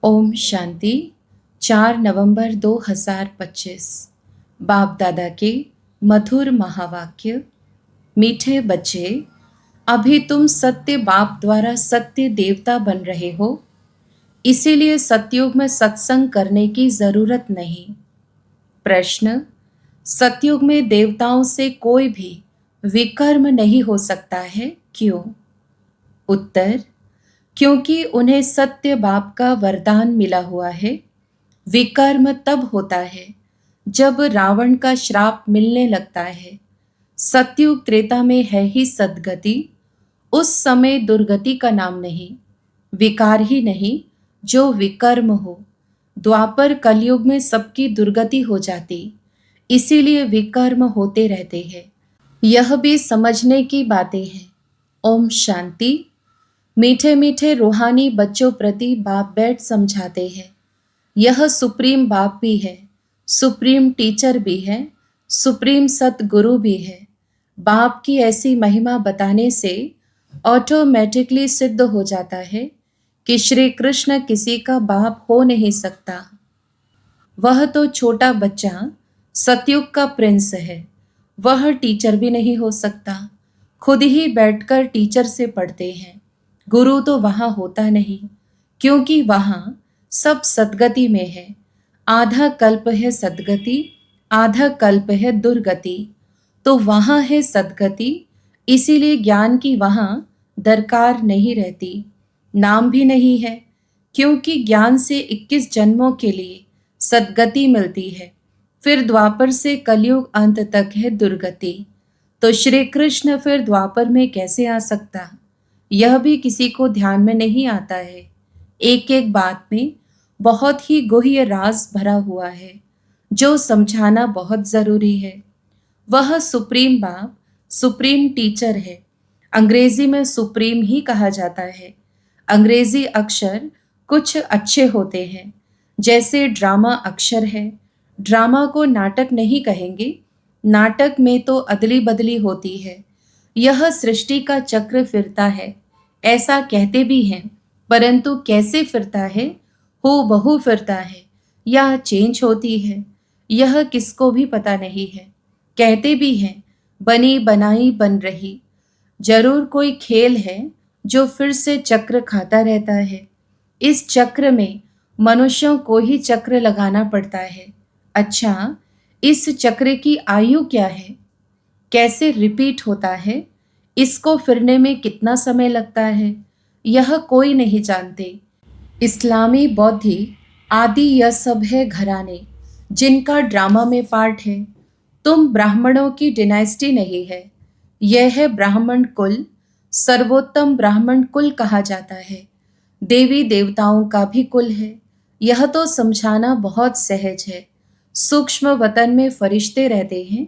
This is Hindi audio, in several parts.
ओम शांति। 4 नवंबर 2025। बाप दादा के मधुर महावाक्य। मीठे बच्चे, अभी तुम सत्य बाप द्वारा सत्य देवता बन रहे हो, इसीलिए सतयुग में सत्संग करने की जरूरत नहीं। प्रश्न: सतयुग में देवताओं से कोई भी विकर्म नहीं हो सकता है, क्यों? उत्तर: क्योंकि उन्हें सत्य बाप का वरदान मिला हुआ है। विकर्म तब होता है जब रावण का श्राप मिलने लगता है। सतयुग त्रेता में है ही सद्गति, उस समय दुर्गति का नाम नहीं, विकार ही नहीं जो विकर्म हो। द्वापर कलयुग में सबकी दुर्गति हो जाती, इसीलिए विकर्म होते रहते हैं। यह भी समझने की बातें हैं। ओम शांति। मीठे मीठे रूहानी बच्चों प्रति बाप बैठ समझाते हैं। यह सुप्रीम बाप भी है, सुप्रीम टीचर भी है, सुप्रीम सतगुरु भी है। बाप की ऐसी महिमा बताने से ऑटोमेटिकली सिद्ध हो जाता है कि श्री कृष्ण किसी का बाप हो नहीं सकता। वह तो छोटा बच्चा सतयुग का प्रिंस है, वह टीचर भी नहीं हो सकता। खुद ही बैठकर टीचर से पढ़ते हैं। गुरु तो वहाँ होता नहीं, क्योंकि वहाँ सब सद्गति में है। आधा कल्प है सद्गति, आधा कल्प है दुर्गति, तो वहाँ है सद्गति, इसीलिए ज्ञान की वहाँ दरकार नहीं रहती। नाम भी नहीं है, क्योंकि ज्ञान से 21 जन्मों के लिए सद्गति मिलती है। फिर द्वापर से कलयुग अंत तक है दुर्गति, तो श्री कृष्ण फिर द्वापर में कैसे आ सकता? यह भी किसी को ध्यान में नहीं आता है। एक एक बात में बहुत ही गुह्य राज भरा हुआ है, जो समझाना बहुत जरूरी है। वह सुप्रीम बाप सुप्रीम टीचर है। अंग्रेजी में सुप्रीम ही कहा जाता है। अंग्रेजी अक्षर कुछ अच्छे होते हैं, जैसे ड्रामा अक्षर है। ड्रामा को नाटक नहीं कहेंगे, नाटक में तो अदली बदली होती है। यह सृष्टि का चक्र फिरता है, ऐसा कहते भी हैं, परंतु कैसे फिरता है, हूबहू फिरता है या चेंज होती है, यह किसको भी पता नहीं है। कहते भी हैं बनी बनाई बन रही। जरूर कोई खेल है जो फिर से चक्र खाता रहता है। इस चक्र में मनुष्यों को ही चक्र लगाना पड़ता है। अच्छा, इस चक्र की आयु क्या है? कैसे रिपीट होता है? इसको फिरने में कितना समय लगता है, यह कोई नहीं जानते। इस्लामी बौद्धिक आदि यह सब है घराने, जिनका ड्रामा में पार्ट है। तुम ब्राह्मणों की डिनाइस्टी नहीं है, यह है ब्राह्मण कुल। सर्वोत्तम ब्राह्मण कुल कहा जाता है। देवी देवताओं का भी कुल है। यह तो समझाना बहुत सहज है। सूक्ष्म वतन में फरिश्ते रहते हैं,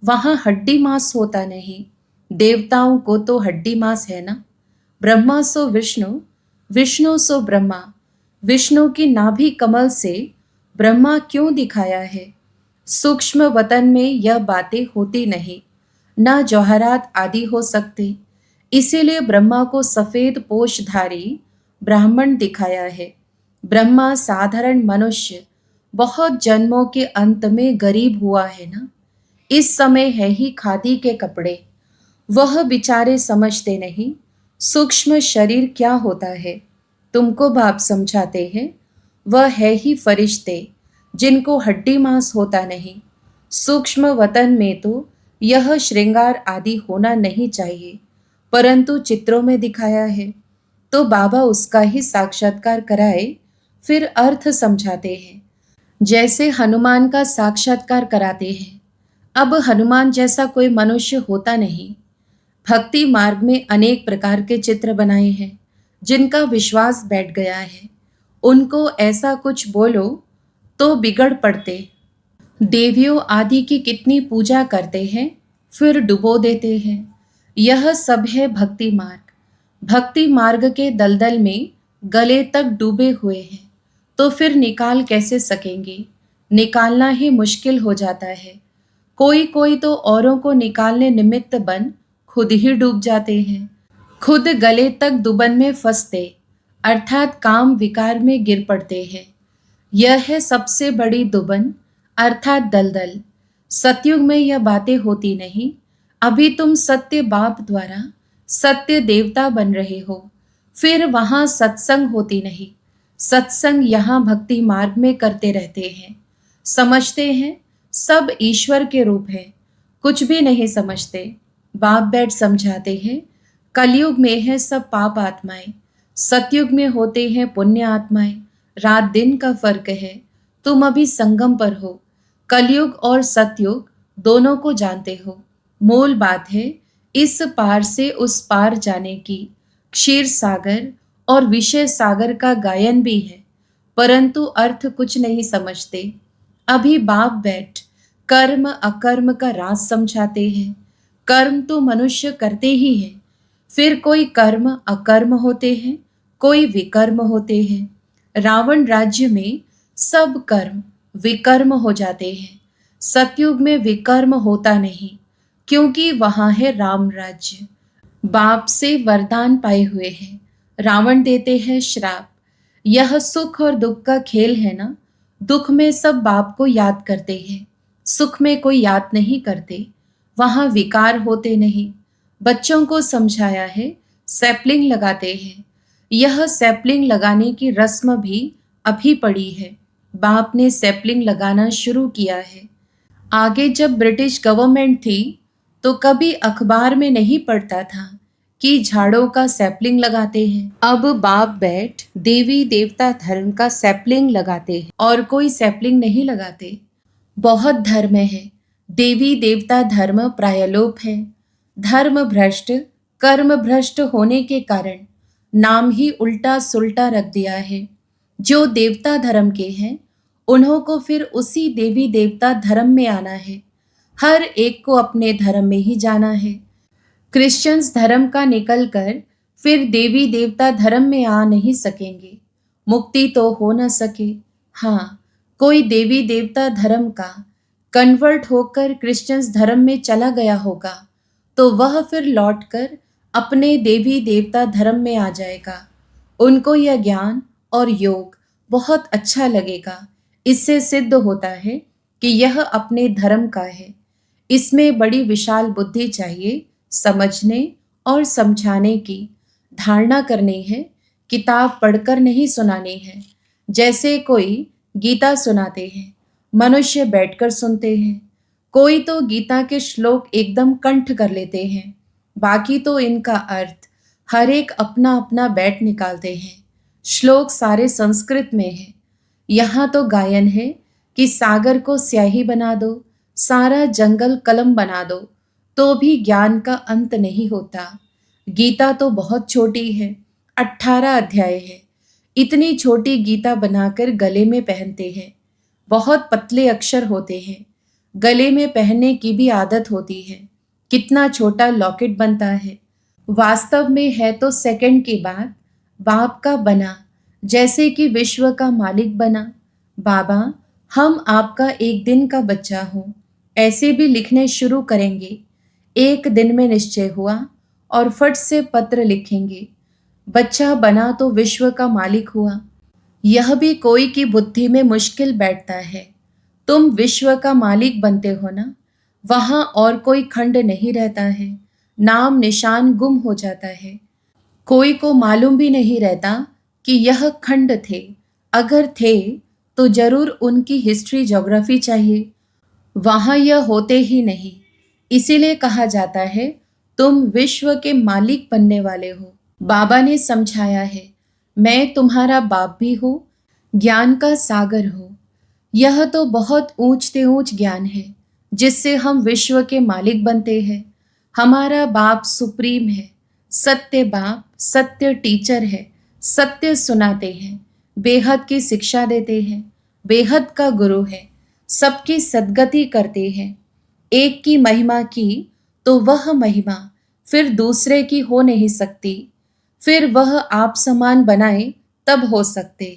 वहाँ हड्डी मांस होता नहीं। देवताओं को तो हड्डी मांस है ना। ब्रह्मा सो विष्णु, विष्णु सो ब्रह्मा। विष्णु की नाभि कमल से ब्रह्मा क्यों दिखाया है? सूक्ष्म वतन में यह बातें होती नहीं, ना जौहरात आदि हो सकते, इसीलिए ब्रह्मा को सफेद पोषधारी ब्राह्मण दिखाया है। ब्रह्मा साधारण मनुष्य बहुत जन्मों के अंत में गरीब हुआ है ना। इस समय है ही खादी के कपड़े। वह बेचारे समझते नहीं सूक्ष्म शरीर क्या होता है। तुमको बाप समझाते हैं, वह है ही फरिश्ते जिनको हड्डी मांस होता नहीं। सूक्ष्म वतन में तो यह श्रृंगार आदि होना नहीं चाहिए, परंतु चित्रों में दिखाया है, तो बाबा उसका ही साक्षात्कार कराए, फिर अर्थ समझाते हैं। जैसे हनुमान का साक्षात्कार कराते हैं। अब हनुमान जैसा कोई मनुष्य होता नहीं। भक्ति मार्ग में अनेक प्रकार के चित्र बनाए हैं, जिनका विश्वास बैठ गया है। उनको ऐसा कुछ बोलो तो बिगड़ पड़ते। देवियों आदि की कितनी पूजा करते हैं, फिर डुबो देते हैं। यह सब है भक्ति मार्ग। भक्ति मार्ग के दलदल में गले तक डूबे हुए हैं, तो फिर निकाल कैसे सकेंगे? निकालना ही मुश्किल हो जाता है। कोई कोई तो औरों को निकालने निमित्त बन खुद ही डूब जाते हैं। खुद गले तक दुबन में फंसते, अर्थात काम विकार में गिर पड़ते हैं। यह है सबसे बड़ी दुबन अर्थात दलदल। सतयुग में यह बातें होती नहीं। अभी तुम सत्य बाप द्वारा सत्य देवता बन रहे हो, फिर वहां सत्संग होती नहीं। सत्संग यहाँ भक्ति मार्ग में करते रहते हैं। समझते हैं सब ईश्वर के रूप है, कुछ भी नहीं समझते। बाप बैठ समझाते हैं कलयुग में है सब पाप आत्माएं, सतयुग में होते हैं पुण्य आत्माएं। रात दिन का फर्क है, तुम अभी संगम पर हो। कलयुग और सतयुग दोनों को जानते हो। मूल बात है इस पार से उस पार जाने की। क्षीर सागर और विषय सागर का गायन भी है, परंतु अर्थ कुछ नहीं समझते। अभी बाप बैठ कर्म अकर्म का राज समझाते हैं। कर्म तो मनुष्य करते ही हैं, फिर कोई कर्म अकर्म होते हैं, कोई विकर्म होते हैं। रावण राज्य में सब कर्म विकर्म हो जाते हैं। सतयुग में विकर्म होता नहीं, क्योंकि वहां है राम राज्य। बाप से वरदान पाए हुए हैं, रावण देते हैं श्राप। यह सुख और दुख का खेल है ना। दुख में सब बाप को याद करते हैं, सुख में कोई याद नहीं करते। वहां विकार होते नहीं। बच्चों को समझाया है सैपलिंग लगाते हैं। यह सैपलिंग लगाने की रस्म भी अभी पड़ी है। बाप ने सैपलिंग लगाना शुरू किया है। आगे जब ब्रिटिश गवर्नमेंट थी तो कभी अखबार में नहीं पढ़ता था कि झाड़ों का सैपलिंग लगाते हैं। अब बाप बैठ देवी देवता धर्म का सैपलिंग लगाते हैं और कोई सैपलिंग नहीं लगाते। बहुत धर्म है, देवी देवता धर्म प्रायलोप है। धर्म भ्रष्ट कर्म भ्रष्ट होने के कारण नाम ही उल्टा सुल्टा रख दिया है। जो देवता धर्म के हैं उन्हों को फिर उसी देवी देवता धर्म में आना है। हर एक को अपने धर्म में ही जाना है। क्रिश्चियंस धर्म का निकलकर फिर देवी देवता धर्म में आ नहीं सकेंगे। मुक्ति तो हो न सके। हाँ, कोई देवी देवता धर्म का कन्वर्ट होकर क्रिश्चियंस धर्म में चला गया होगा तो वह फिर लौटकर अपने देवी देवता धर्म में आ जाएगा। उनको यह ज्ञान और योग बहुत अच्छा लगेगा। इससे सिद्ध होता है कि यह अपने धर्म का है। इसमें बड़ी विशाल बुद्धि चाहिए, समझने और समझाने की। धारणा करनी है, किताब पढ़कर नहीं सुनानी है। जैसे कोई गीता सुनाते हैं, मनुष्य बैठकर सुनते हैं। कोई तो गीता के श्लोक एकदम कंठ कर लेते हैं, बाकी तो इनका अर्थ हर एक अपना अपना बैठ निकालते हैं। श्लोक सारे संस्कृत में है। यहाँ तो गायन है कि सागर को स्याही बना दो, सारा जंगल कलम बना दो, तो भी ज्ञान का अंत नहीं होता। गीता तो बहुत छोटी है, 18 अध्याय है। इतनी छोटी गीता बनाकर गले में पहनते हैं। बहुत पतले अक्षर होते हैं, गले में पहनने की भी आदत होती है। कितना छोटा लॉकेट बनता है। वास्तव में है तो सेकंड के बाद बाप का बना, जैसे कि विश्व का मालिक बना। बाबा, हम आपका एक दिन का बच्चा हूँ, ऐसे भी लिखने शुरू करेंगे। एक दिन में निश्चय हुआ और फट से पत्र लिखेंगे। बच्चा बना तो विश्व का मालिक हुआ। यह भी कोई की बुद्धि में मुश्किल बैठता है। तुम विश्व का मालिक बनते हो ना, वहां और कोई खंड नहीं रहता है। नाम निशान गुम हो जाता है। कोई को मालूम भी नहीं रहता कि यह खंड थे। अगर थे तो जरूर उनकी हिस्ट्री ज्योग्राफी चाहिए। वहां यह होते ही नहीं। इसीलिए कहा जाता है तुम विश्व के मालिक बनने वाले हो। बाबा ने समझाया है, मैं तुम्हारा बाप भी हूँ, ज्ञान का सागर हूँ। यह तो बहुत ऊंच से ऊंच ज्ञान है जिससे हम विश्व के मालिक बनते हैं। हमारा बाप सुप्रीम है, सत्य बाप, सत्य टीचर है, सत्य सुनाते हैं, बेहद की शिक्षा देते हैं, बेहद का गुरु है, सबकी सद्गति करते हैं। एक की महिमा की तो वह महिमा फिर दूसरे की हो नहीं सकती। फिर वह आप समान बनाए तब हो सकते।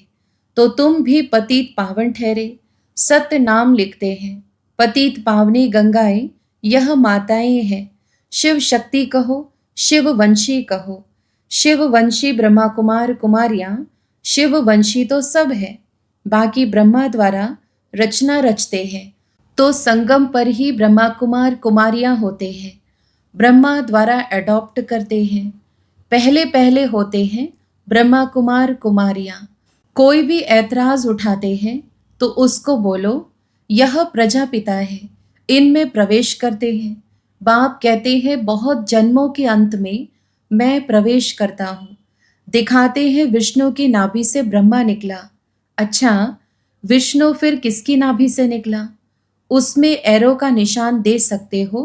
तो तुम भी पतित पावन ठहरे। सत्य नाम लिखते हैं। पतित पावनी गंगाएं यह माताएं हैं। शिव शक्ति कहो, शिव वंशी कहो। शिववंशी ब्रह्मा कुमार कुमारियां, शिववंशी तो सब है, बाकी ब्रह्मा द्वारा रचना रचते हैं, तो संगम पर ही ब्रह्मा कुमार कुमारियां होते हैं, ब्रह्मा द्वारा अडॉप्ट करते हैं, पहले पहले होते हैं ब्रह्मा कुमार कुमारियां। कोई भी ऐतराज उठाते हैं तो उसको बोलो यह प्रजापिता है, इनमें प्रवेश करते हैं। बाप कहते हैं बहुत जन्मों के अंत में मैं प्रवेश करता हूँ। दिखाते हैं विष्णु की नाभि से ब्रह्मा निकला। अच्छा, विष्णु फिर किसकी नाभि से निकला? उसमें एरो का निशान दे सकते हो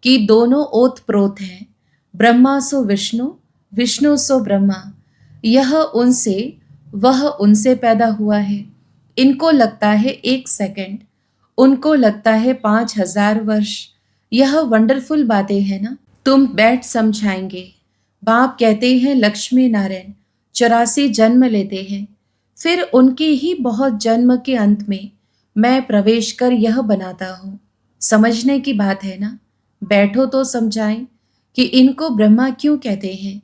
कि दोनों ओत प्रोत हैं, ब्रह्मा सो विष्णु, विष्णु सो ब्रह्मा। यह उनसे वह उनसे पैदा हुआ है। इनको लगता है 1 सेकंड, उनको लगता है 5000 वर्ष। यह वंडरफुल बातें हैं ना। तुम बैठ समझाएंगे। बाप कहते हैं लक्ष्मी नारायण 84 जन्म लेते हैं, फिर उनके ही बहुत जन्म के अंत में मैं प्रवेश कर यह बनाता हूँ। समझने की बात है ना। बैठो तो समझाएं कि इनको ब्रह्मा क्यों कहते हैं।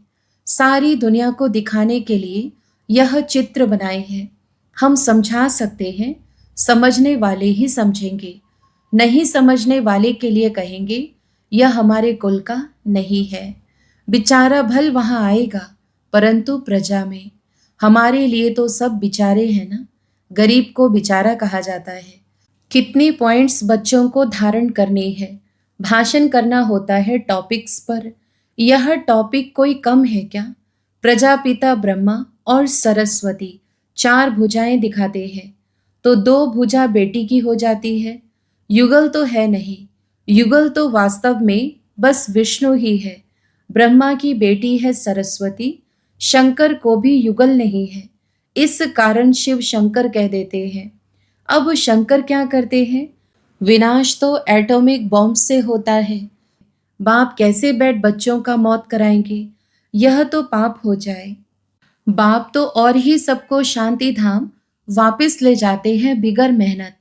सारी दुनिया को दिखाने के लिए यह चित्र बनाए हैं। हम समझा सकते हैं, समझने वाले ही समझेंगे, नहीं समझने वाले के लिए कहेंगे यह हमारे कुल का नहीं है। बेचारा भल वहां आएगा, परंतु प्रजा में। हमारे लिए तो सब बेचारे हैं ना। गरीब को बेचारा कहा जाता है। कितनी पॉइंट्स बच्चों को धारण करनी है, भाषण करना होता है टॉपिक्स पर। यह टॉपिक कोई कम है क्या? प्रजापिता ब्रह्मा और सरस्वती 4 भुजाएं दिखाते हैं, तो 2 भुजा बेटी की हो जाती है। युगल तो है नहीं, युगल तो वास्तव में बस विष्णु ही है। ब्रह्मा की बेटी है सरस्वती, शंकर को भी युगल नहीं है, इस कारण शिव शंकर कह देते हैं। अब शंकर क्या करते हैं? विनाश तो एटॉमिक बॉम्ब से होता है। बाप कैसे बैठ बच्चों का मौत कराएंगे? यह तो पाप हो जाए। बाप तो और ही सबको शांति धाम वापस ले जाते हैं बिगर मेहनत।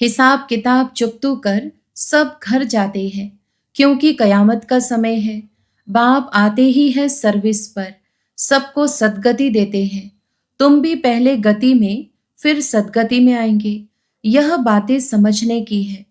हिसाब किताब चुकतू कर सब घर जाते हैं, क्योंकि कयामत का समय है। बाप आते ही है सर्विस पर, सबको सदगति देते हैं। तुम भी पहले गति में फिर सदगति में आएंगे। यह बातें समझने की है।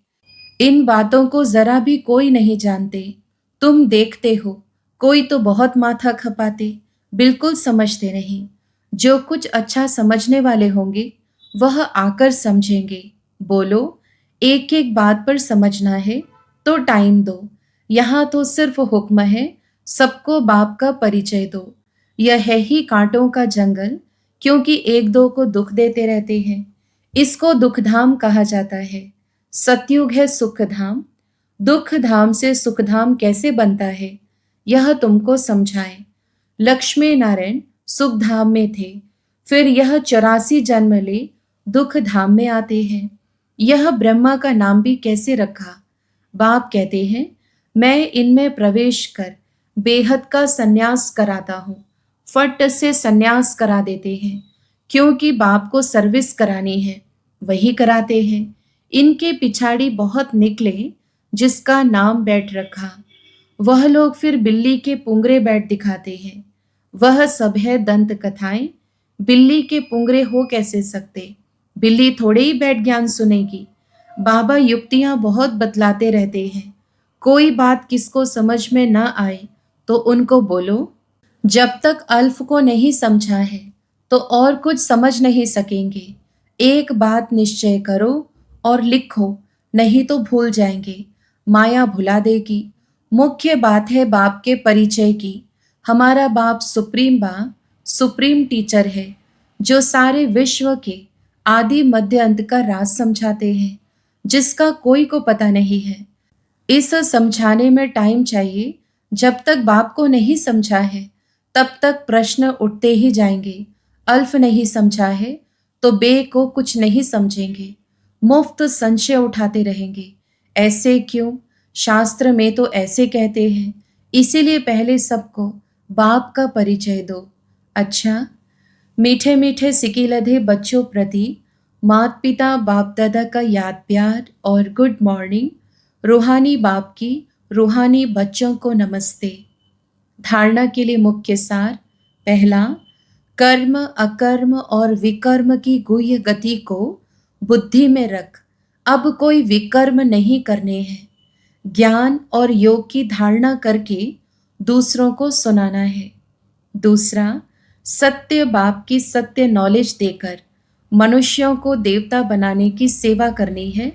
इन बातों को जरा भी कोई नहीं जानते। तुम देखते हो, कोई तो बहुत माथा खपाते, बिल्कुल समझते नहीं। जो कुछ अच्छा समझने वाले होंगे वह आकर समझेंगे। बोलो, एक एक बात पर समझना है तो टाइम दो। यहाँ तो सिर्फ हुक्म है, सबको बाप का परिचय दो। यह है ही कांटों का जंगल, क्योंकि एक दो को दुख देते रहते हैं। इसको दुखधाम कहा जाता है। सतयुग है सुखधाम। दुख धाम से सुखधाम कैसे बनता है, यह तुमको समझाए। लक्ष्मी नारायण सुख धाम में थे, फिर यह 84 जन्म ले दुख धाम में आते हैं। यह ब्रह्मा का नाम भी कैसे रखा? बाप कहते हैं मैं इनमें प्रवेश कर बेहद का सन्यास कराता हूँ। फट से सन्यास करा देते हैं, क्योंकि बाप को सर्विस करानी है, वही कराते हैं। इनके पिछाड़ी बहुत निकले जिसका नाम बैठ रखा। वह लोग फिर बिल्ली के पुंगरे बैठ दिखाते हैं। वह सब है दंत कथाएं। बिल्ली के पुंगरे हो कैसे सकते? बिल्ली थोड़े ही बैठ ज्ञान सुनेगी। बाबा युक्तियां बहुत बतलाते रहते हैं। कोई बात किसको समझ में ना आए तो उनको बोलो, जब तक अल्फ को नहीं समझा है तो और कुछ समझ नहीं सकेंगे। एक बात निश्चय करो और लिखो, नहीं तो भूल जाएंगे, माया भुला देगी। मुख्य बात है बाप के परिचय की। हमारा बाप सुप्रीम टीचर है, जो सारे विश्व के आदि मध्य अंत का राज समझाते हैं, जिसका कोई को पता नहीं है। इस समझाने में टाइम चाहिए। जब तक बाप को नहीं समझा है तब तक प्रश्न उठते ही जाएंगे। अल्फ नहीं समझा है तो बे को कुछ नहीं समझेंगे, मुफ्त संशय उठाते रहेंगे। ऐसे क्यों? शास्त्र में तो ऐसे कहते हैं। इसीलिए पहले सबको बाप का परिचय दो। अच्छा, मीठे मीठे सिकीलधे बच्चों प्रति माता पिता बाप दादा का याद प्यार और गुड मॉर्निंग। रूहानी बाप की रूहानी बच्चों को नमस्ते। धारणा के लिए मुख्य सार, पहला, कर्म अकर्म और विकर्म की गुह्य गति को बुद्धि में रख। अब कोई विकर्म नहीं करने हैं। ज्ञान और योग की धारणा करके दूसरों को सुनाना है। दूसरा, सत्य बाप की सत्य नॉलेज देकर मनुष्यों को देवता बनाने की सेवा करनी है।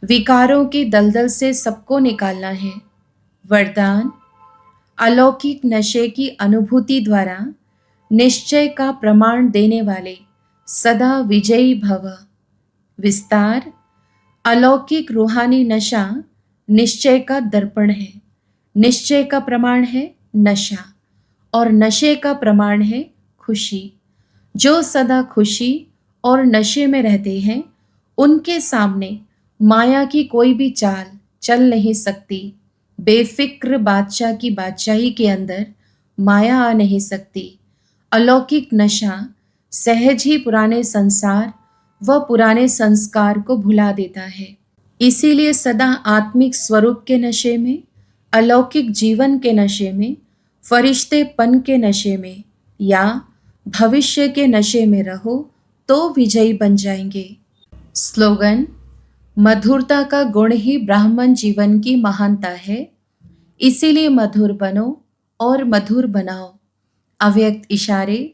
विकारों के दलदल से सबको निकालना है। वरदान, अलौकिक नशे की अनुभूति द्वारा निश्चय का प्रमाण देने वाले सदा विजयी भव। विस्तार, अलौकिक रूहानी नशा निश्चय का दर्पण है। निश्चय का प्रमाण है नशा और नशे का प्रमाण है खुशी। जो सदा खुशी और नशे में रहते हैं उनके सामने माया की कोई भी चाल चल नहीं सकती। बेफिक्र बादशाह की बादशाही के अंदर माया आ नहीं सकती। अलौकिक नशा सहज ही पुराने संसार व पुराने संस्कार को भुला देता है। इसीलिए सदा आत्मिक स्वरूप के नशे में, अलौकिक जीवन के नशे में, फरिश्तेपन के नशे में या भविष्य के नशे में रहो तो विजयी बन जाएंगे। स्लोगन, मधुरता का गुण ही ब्राह्मण जीवन की महानता है, इसीलिए मधुर बनो और मधुर बनाओ। अव्यक्त इशारे,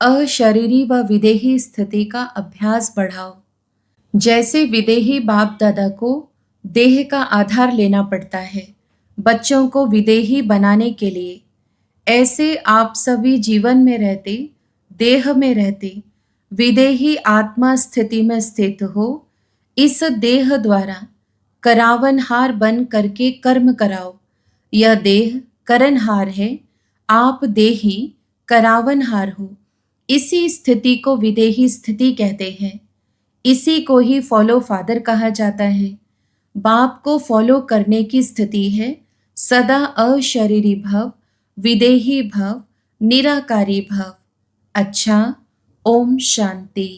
अशरीरी व विदेही स्थिति का अभ्यास बढ़ाओ। जैसे विदेही बाप दादा को देह का आधार लेना पड़ता है बच्चों को विदेही बनाने के लिए, ऐसे आप सभी जीवन में रहते, देह में रहते, विदेही आत्मा स्थिति में स्थित हो। इस देह द्वारा करावनहार बन करके कर्म कराओ। यह देह करनहार है, आप देही करावनहार हो। इसी स्थिति को विदेही स्थिति कहते हैं। इसी को ही फॉलो फादर कहा जाता है। बाप को फॉलो करने की स्थिति है सदा अशरीरी भव, विदेही भव, निराकारी भव। अच्छा, ओम शांति।